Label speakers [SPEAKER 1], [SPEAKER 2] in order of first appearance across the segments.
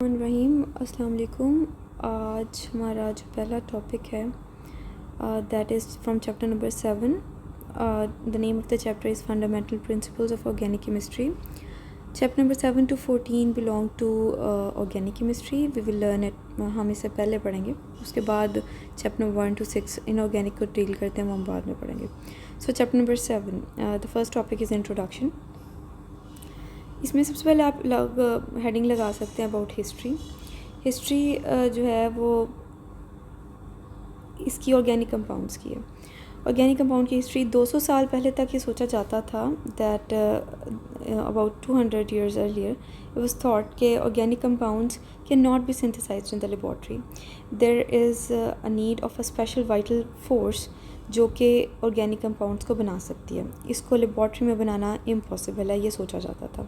[SPEAKER 1] रहीम अस्सलाम वालेकुम। आज हमारा जो पहला टॉपिक है that is from chapter number 7। The name of the chapter is fundamental principles of organic chemistry. Chapter number 7 to 14 belong to organic chemistry. We will learn it, हम इससे पहले पढ़ेंगे। उसके बाद चैप्टर नंबर 1 to 6 इनऑर्गेनिक को deal करते हैं, वो हम बाद में पढ़ेंगे। So chapter number 7, the first topic is introduction. इसमें सबसे पहले आप हेडिंग लगा सकते हैं अबाउट हिस्ट्री। हिस्ट्री जो है वो इसकी ऑर्गेनिक कंपाउंड्स की है। ऑर्गेनिक कंपाउंड की हिस्ट्री 200 साल पहले तक ये सोचा जाता था that about 200 years earlier it was thought कि organic compounds cannot be synthesized in the laboratory. There is a need of a special vital force जो कि ऑर्गेनिक कंपाउंड्स को बना सकती है। इसको लेबॉर्ट्री में बनाना इम्पॉसिबल है, ये सोचा जाता था।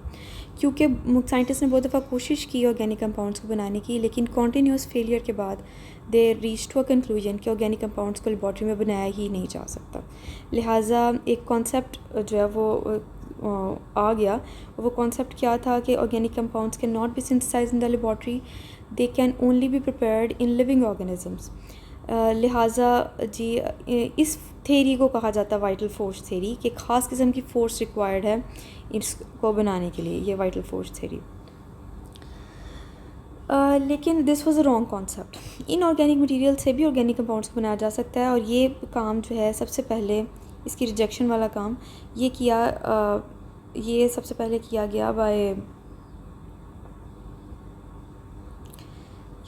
[SPEAKER 1] क्योंकि साइंटिस्ट ने बहुत दफ़ा कोशिश की ऑर्गेनिक कंपाउंड्स को बनाने की, लेकिन कॉन्टीन्यूस फेलियर के बाद they reach to a conclusion कि ऑर्गेनिक कंपाउंड्स को लेबॉर्ट्री में बनाया ही नहीं जा सकता। लिहाजा एक कॉन्सेप्ट जो है वो आ गया। वो कॉन्सेप्ट क्या था कि organic compounds can not be synthesized in the laboratory, they can only be prepared in living organisms. लिहाजा जी इस थेरी को कहा जाता है वाइटल फोर्स थेरी, कि ख़ास किस्म की फ़ोर्स रिक्वायर्ड है इसको बनाने के लिए, ये वाइटल फोर्स थेरी। लेकिन this was a wrong concept. In organic material से भी ऑर्गेनिक कंपाउंड्स को बनाया जा सकता है, और ये काम जो है सबसे पहले इसकी रिजेक्शन वाला काम ये सबसे पहले किया गया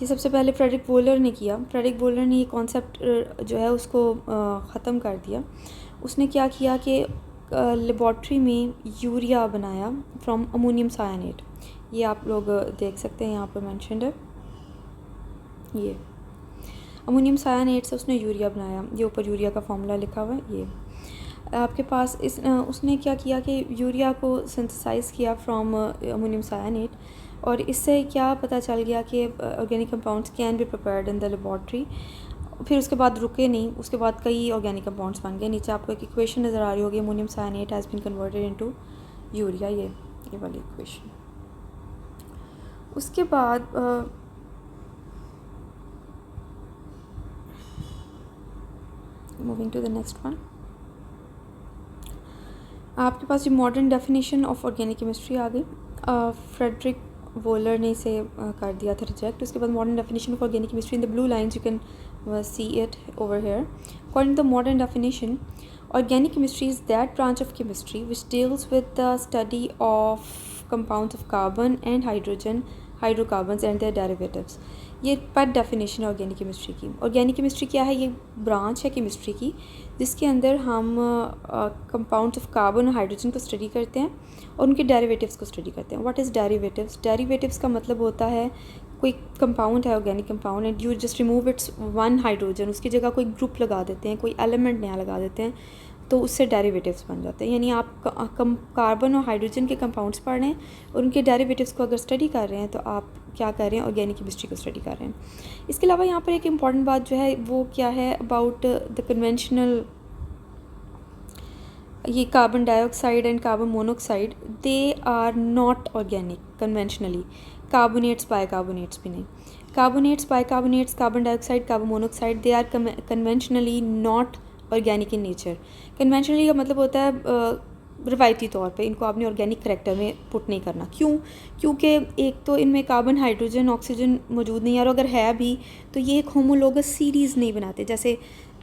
[SPEAKER 1] ये सबसे पहले फ्रेडरिक वोलर ने किया। फ्रेडरिक वोलर ने ये कॉन्सेप्ट जो है उसको ख़त्म कर दिया। उसने क्या किया कि लेबॉर्ट्री में यूरिया बनाया फ्रॉम अमोनियम सायानेट। ये आप लोग देख सकते हैं, यहाँ पर मेंशन्ड है। ये अमोनियम सायानेट से उसने यूरिया बनाया। ये ऊपर यूरिया का फार्मूला लिखा हुआ है। ये आपके पास उसने क्या किया कि यूरिया को सिंथेसाइज़ किया फ्रॉम अमोनियम सायानेट, और इससे क्या पता चल गया कि organic compounds can be prepared in the laboratory. फिर उसके बाद रुके नहीं, उसके बाद कई ऑर्गेनिक कंपाउंड्स बन गए। नीचे आपको एक इक्वेशन नज़र आ रही होगी, ammonium cyanate has been converted into urea, ये वाली इक्वेशन। उसके बाद moving to the next one, आपके पास ये modern definition of organic chemistry आ गई। फ्रेडरिक वोलर ने इसे कर दिया था रिजेक्ट। उसके बाद modern definition of organic chemistry in the blue lines, you can see it over here. According to the modern definition, organic chemistry is that branch of chemistry which deals with the study of compounds of carbon and hydrogen, hydrocarbons and their derivatives. ये पेट definition है organic chemistry की। Organic chemistry क्या है? ये branch है chemistry की जिसके अंदर हम कंपाउंड्स ऑफ कार्बन और हाइड्रोजन को स्टडी करते हैं और उनके डेरिवेटिव्स को स्टडी करते हैं। What is derivatives? डेरिवेटिव्स का मतलब होता है कोई कंपाउंड है, organic compound, and you just remove it's one hydrogen, उसकी जगह कोई ग्रुप लगा देते हैं, कोई एलिमेंट नया लगा देते हैं, तो उससे डेरिवेटिव्स बन जाते हैं। यानी आप कार्बन और हाइड्रोजन के कंपाउंड्स पढ़ रहे हैं और उनके डेरिवेटिव्स को अगर स्टडी कर रहे हैं तो आप क्या कर रहे हैं? ऑर्गेनिक केमिस्ट्री को स्टडी कर रहे हैं। इसके अलावा यहाँ पर एक इम्पॉर्टेंट बात जो है वो क्या है, अबाउट द कन्वेंशनल, ये carbon dioxide and carbon monoxide, they are not organic conventionally. Carbonates bicarbonates भी नहीं। Carbonates bicarbonates, carbon dioxide, carbon monoxide, they are conventionally not organic in nature. Conventionally का मतलब होता है रिवायती तौर पे इनको आपने ऑर्गेनिक करैक्टर में पुट नहीं करना। क्यों? क्योंकि एक तो इनमें कार्बन, हाइड्रोजन, ऑक्सीजन मौजूद नहीं है, और अगर है भी तो ये एक होमोलोगस सीरीज़ नहीं बनाते जैसे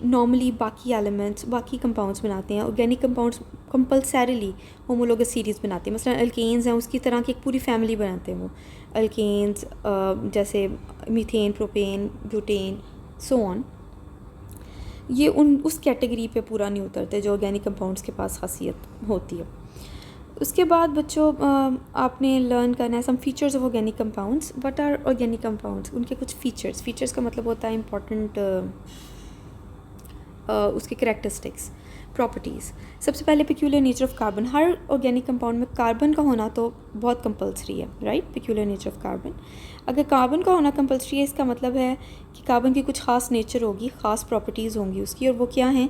[SPEAKER 1] नॉर्मली बाकी एलिमेंट्स, बाकी कंपाउंड्स बनाते हैं। Organic compounds compulsorily homologous series बनाते हैं। मसलन अल्केन्स हैं, उसकी तरह की एक पूरी फैमिली बनाते हैं वो अल्केन्स, जैसे methane, propane, butane, so on. ये उस कैटेगरी पे पूरा नहीं उतरते जो ऑर्गेनिक कंपाउंड्स के पास खासियत होती है। उसके बाद बच्चों आपने लर्न करना है some features of organic compounds. What are organic compounds? उनके कुछ फीचर्स। फीचर्स का मतलब होता है इंपॉर्टेंट उसके करैक्टरिस्टिक्स, प्रॉपर्टीज़। सबसे पहले peculiar nature of carbon. Her organic compound में कार्बन का होना तो बहुत कंपलसरी है, right? Peculiar nature of carbon. अगर कार्बन का होना कंपलसरी है, इसका मतलब है कि कार्बन की कुछ ख़ास नेचर होगी, ख़ास प्रॉपर्टीज़ होंगी उसकी, और वो क्या हैं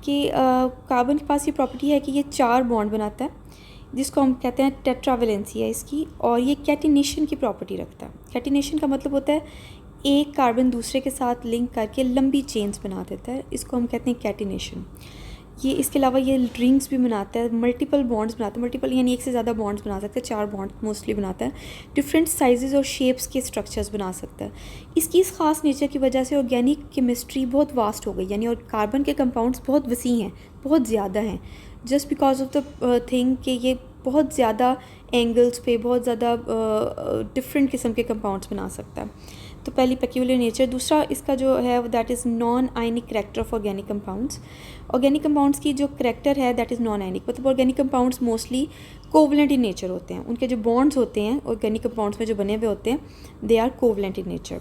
[SPEAKER 1] कि कार्बन के पास ये प्रॉपर्टी है कि ये 4 बॉन्ड बनाता है। जिसको हम कहते हैं टेट्रावेलेंसी है इसकी, और ये कैटिनेशन की प्रॉपर्टी रखता है। कैटिनेशन का मतलब होता है एक कार्बन दूसरे के साथ लिंक करके लंबी चेन्स बना देता है, इसको हम कहते हैं कैटिनेशन। ये इसके अलावा ये रिंग्स भी बनाता है, मल्टीपल बॉन्ड्स बनाता है, मल्टीपल यानी एक से ज़्यादा बॉन्ड्स बना सकता है, 4 बॉन्ड मोस्टली बनाता है, डिफरेंट साइजेस और शेप्स के स्ट्रक्चर्स बना सकता है। इसकी इस ख़ास नेचर की वजह से ऑर्गेनिक केमिस्ट्री बहुत वास्ट हो गई, यानी और कार्बन के कंपाउंड्स बहुत वसी हैं, बहुत ज़्यादा हैं, just because of the thing कि ये बहुत ज़्यादा एंगल्स पे बहुत ज़्यादा डिफरेंट किस्म के कंपाउंड्स बना सकता है। तो पहली पेक्यूलियर नेचर। दूसरा इसका जो है that is non ionic character of organic compounds. Organic compounds की जो करैक्टर है दैट इज़ नॉन आयनिक, मतलब organic compounds mostly covalent in nature होते हैं, उनके जो बॉन्ड्स होते हैं ऑर्गेनिक कंपाउंड्स में जो बने हुए होते हैं they are covalent in nature.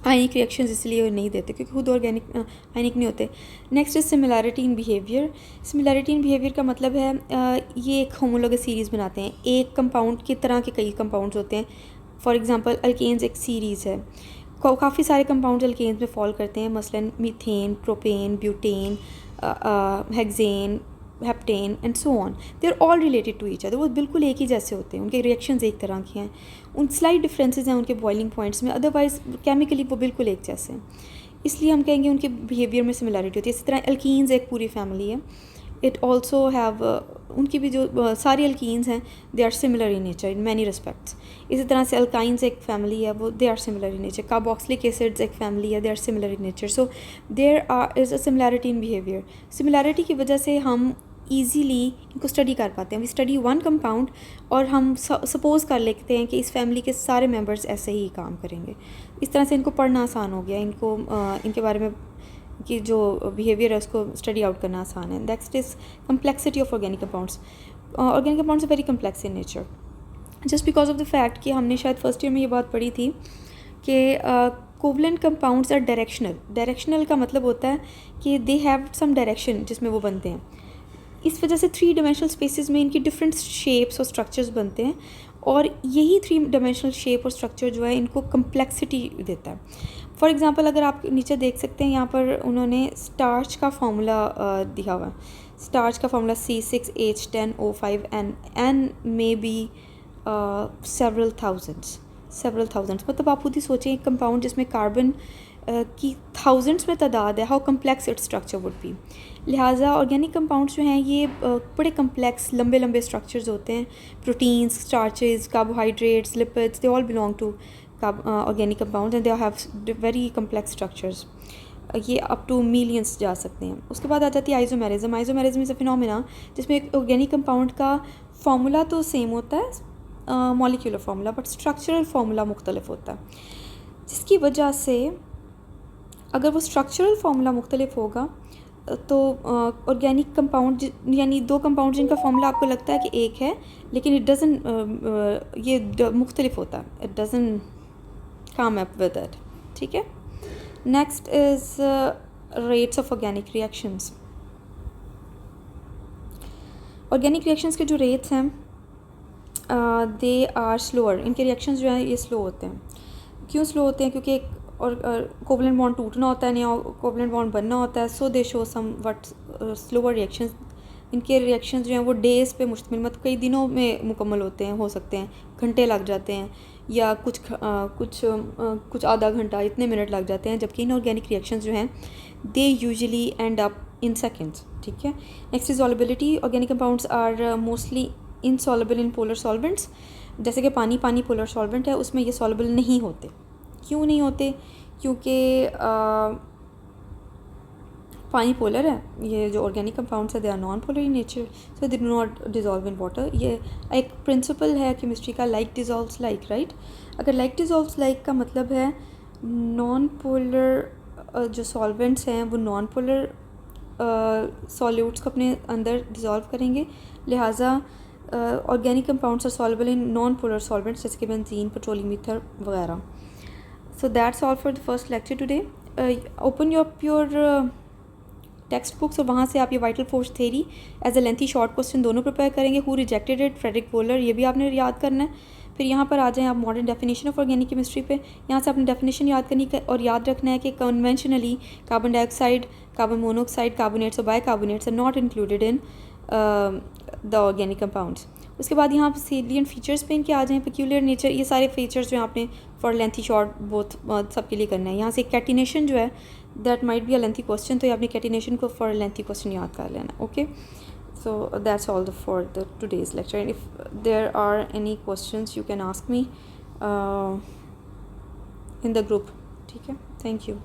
[SPEAKER 1] Ionic reactions इसलिए नहीं देते क्योंकि खुद ऑर्गेनिक आयनिक नहीं होते। Next is similarity in behaviour. Similarity in behaviour का मतलब है ये एक होमोलॉगस सीरीज़ बनाते हैं, एक कंपाउंड की तरह के कई कंपाउंड्स होते हैं। फॉर एग्जांपल अल्केन्स एक सीरीज़ है, काफ़ी सारे कंपाउंड्स अल्केन्स में फॉल करते हैं, मसलन methane, propane, butane, hexane, heptane and so on. They are all related to each other, वो बिल्कुल एक ही जैसे होते हैं, उनके रिएक्शंस एक तरह के हैं, उन स्लाइट डिफरेंसेस हैं उनके बॉइलिंग पॉइंट्स में, अदरवाइज केमिकली वो बिल्कुल एक जैसे हैं, इसलिए हम कहेंगे उनके बिहेवियर में सिमिलैरिटी होती है। इसी तरह अल्कीन्स एक पूरी फैमिली है, इट ऑल्सो हैव उनकी भी जो सारी अल्कीन्स हैं they are similar in nature in many respects. इसी तरह से अल्काइंस एक फैमिली है, वो they are similar in nature. Carboxylic acids एक फैमिली है, they are similar in nature. So there is a similarity in behaviour. Similarity की वजह से हम ईजीली इनको स्टडी कर पाते हैं। वी स्टडी वन कंपाउंड और हम सपोज कर लेते हैं कि इस फैमिली के सारे मेंबर्स ऐसे ही काम करेंगे। इस तरह से इनको पढ़ना आसान हो गया, इनको इनके बारे में कि जो बिहेवियर है उसको स्टडी आउट करना आसान है। Next is complexity of organic compounds. Organic compounds are very complex in nature just because of the fact कि हमने शायद फर्स्ट ईयर में ये बात पढ़ी थी कि covalent compounds are directional. Directional का मतलब होता है कि दे हैव सम डायरेक्शन जिसमें वो बनते हैं। इस वजह से 3 डायमेंशनल स्पेसेस में इनकी डिफरेंट शेप्स और स्ट्रक्चर्स बनते हैं, और यही 3 डायमेंशनल शेप और स्ट्रक्चर जो है इनको कम्प्लेक्सिटी देता है। फॉर एग्जांपल अगर आप नीचे देख सकते हैं यहाँ पर उन्होंने स्टार्च का फार्मूला दिया हुआ है। स्टार्च का formula C6H10O5N, N may be several thousands. मतलब आप खुद ही सोचें एक कंपाउंड जिसमें कार्बन की थाउजेंड्स में तादाद है, how complex its structure would be. लिहाजा ऑर्गेनिक कंपाउंड्स जो हैं ये बड़े कम्प्लेक्स लंबे लंबे स्ट्रक्चर्स होते हैं। Proteins, starches, carbohydrates, lipids, they all belong to organic compounds and they have very complex structures. ये अप टू मिलियंस जा सकते हैं। उसके बाद आ जाती है isomerism. Isomerism is a phenomena जिसमें एक ऑर्गेनिक कंपाउंड का फार्मूला तो सेम होता है molecular formula, but structural formula मुख्तलिफ होता है, जिसकी वजह से अगर वो स्ट्रक्चरल फार्मूला मुख्तलिफ होगा तो ऑर्गेनिक कंपाउंड यानी 2 कंपाउंड जिनका फार्मूला आपको लगता है कि एक है लेकिन इट डजन ये मुख्तलिफ होता है, it doesn't come up with it. ठीक है। Next is rates of organic reactions. Organic reactions के जो रेट्स हैं दे आर स्लोअर। इनके रिएक्शंस जो हैं ये स्लो होते हैं। क्यों स्लो होते हैं? क्योंकि एक और कोवलेंट बॉन्ड टूटना होता है, नया कोवलेंट बॉन्ड बनना होता है, so they show somewhat slower reactions. इनके रिएक्शंस जो हैं वो डेज़ पे मुश्तमिल, मतलब कई दिनों में मुकम्मल होते हैं, हो सकते हैं घंटे लग जाते हैं या कुछ आधा घंटा, इतने मिनट लग जाते हैं, जबकि इनऑर्गेनिक रिएक्शंस जो हैं they usually end up in seconds. ठीक है। Next is solubility. Organic compounds are mostly insoluble in polar solvents. जैसे कि पानी पोलर सॉल्वेंट है, उसमें ये सॉल्युबल नहीं होते। क्यों नहीं होते? क्योंकि पानी पोलर है, ये जो ऑर्गेनिक कंपाउंड्स है they are non polar in nature, so they do not dissolve in water. ये एक प्रिंसिपल है केमिस्ट्री का, लाइक डिज़ोल्व्स लाइक, राइट। अगर लाइक डिज़ोल्व्स लाइक का मतलब है नॉन पोलर जो सॉल्वेंट्स हैं वो नॉन पोलर सॉल्यूट्स को अपने अंदर डिज़ोल्व करेंगे, लिहाजा organic compounds are soluble in non polar solvents जैसे कि बेंजीन, पेट्रोलियम ईथर वगैरह। So that's all for the first lecture today. Open your text books और वहाँ से आप ये vital force theory as a lengthy short question दोनों prepare करेंगे। Who rejected it, Friedrich Wohler, ये भी आपने याद करना है। फिर यहाँ पर आ जाएं आप modern definition of organic chemistry पे, यहाँ से आपने डेफिनेशन याद करनी है और याद रखना है कि conventionally carbon dioxide, carbon monoxide, carbonates और bicarbonates are not included in the organic compounds. उसके बाद यहाँ पर सेलियंट फीचर्स पे इनके आ जाएँ, पेक्यूलियर नेचर, ये सारे फीचर्स जो हैं आपने फॉर लेंथी शॉर्ट बोथ सबके लिए करना है। यहाँ से कैटिनेशन जो है that might be a lengthy question, तो ये आपने कैटिनेशन को फॉर लेंथी क्वेश्चन याद कर लेना। Okay, so that's all for the today's lecture, and if there are any questions you can ask me in the group. ठीक है, thank you.